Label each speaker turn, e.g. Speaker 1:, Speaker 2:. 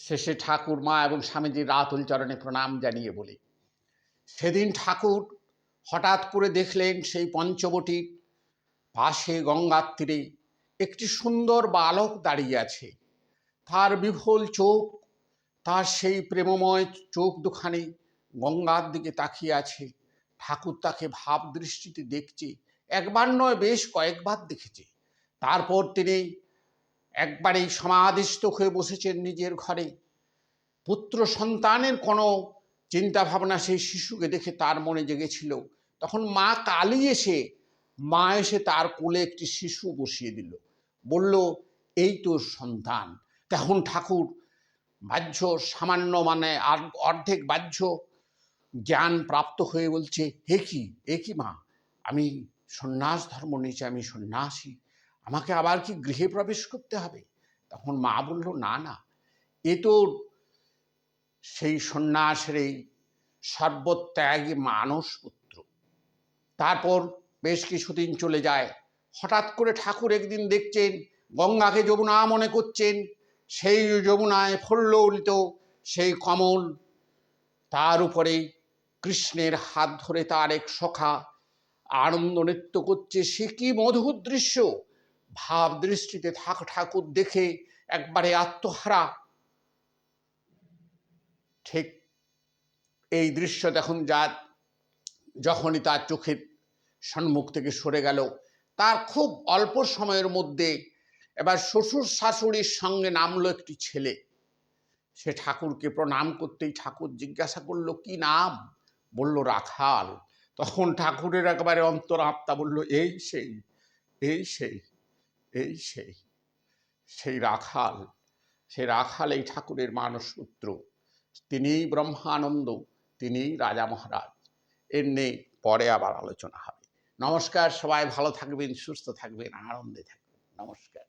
Speaker 1: শেষে ঠাকুর মা এবং স্বামীজির রাতুল চরণে প্রণাম জানিয়ে বলে, সেদিন ঠাকুর হঠাৎ করে দেখলেন সেই পঞ্চবটির পাশে গঙ্গার তীরে একটি সুন্দর বালক দাঁড়িয়ে আছে। তার বিফল চোখ, তার সেই প্রেমময় চোখ দুখানি গঙ্গার দিকে তাকিয়ে আছে। ঠাকুর তাকে ভাব দৃষ্টিতে দেখছে, একবার নয় বেশ কয়েকবার দেখেছে। তারপর তিনি একবারেই সমাধিস্থ হয়ে বসেছেন নিজের ঘরে। পুত্র সন্তানের কোনো চিন্তা ভাবনা সেই শিশুকে দেখে তার মনে জেগেছিল। তখন মা এসে তার কোলে একটি শিশু বসিয়ে দিল, বলল, এই তোর সন্তান। তখন ঠাকুর বাহ্য সামান্য অর্ধেক বাহ্য জ্ঞান প্রাপ্ত হয়ে বলছে, এ কি মা, আমি সন্ন্যাস ধর্ম নিয়েছি, আমি সন্ন্যাসী, আমাকে আবার কি গৃহে প্রবেশ করতে হবে? তখন মা বলল, না না, এ তো সেই সন্ন্যাসের এই সর্বত্যাগী মানস পুত্র। তারপর বেশ কিছুদিন চলে যায়। হঠাৎ করে ঠাকুর একদিন দেখছেন গঙ্গাকে যমুনা মনে করছেন, সেই যমুনায় ফল্ললিত সেই কমল, তার উপরে কৃষ্ণের হাত ধরে তার এক সখা আনন্দ নৃত্য করছে। সে কি মধুর দৃশ্য! ভাব দৃষ্টিতে ঠাকুর দেখে একবারে আত্মহারা। ঠিক এই দৃশ্য যখনই তার চোখের সম্মুখ থেকে সরে গেল, তার খুব অল্প সময়ের মধ্যে এবার শ্বশুর শাশুড়ির সঙ্গে নামলো একটি ছেলে। সে ঠাকুরকে প্রণাম করতেই ঠাকুর জিজ্ঞাসা করলো, কি নাম? বলল, রাখাল। তখন ঠাকুরের একেবারে অন্তরাত্মা বলল, এই সেই এই সেই এই সেই সেই রাখাল। সে রাখাল এই ঠাকুরের মানসপুত্র, তিনিই ব্রহ্মানন্দ, তিনিই রাজা মহারাজ। এর নিয়ে পরে আবার আলোচনা হবে। নমস্কার, সবাই ভালো থাকবেন, সুস্থ থাকবেন, আনন্দে থাকবেন। নমস্কার।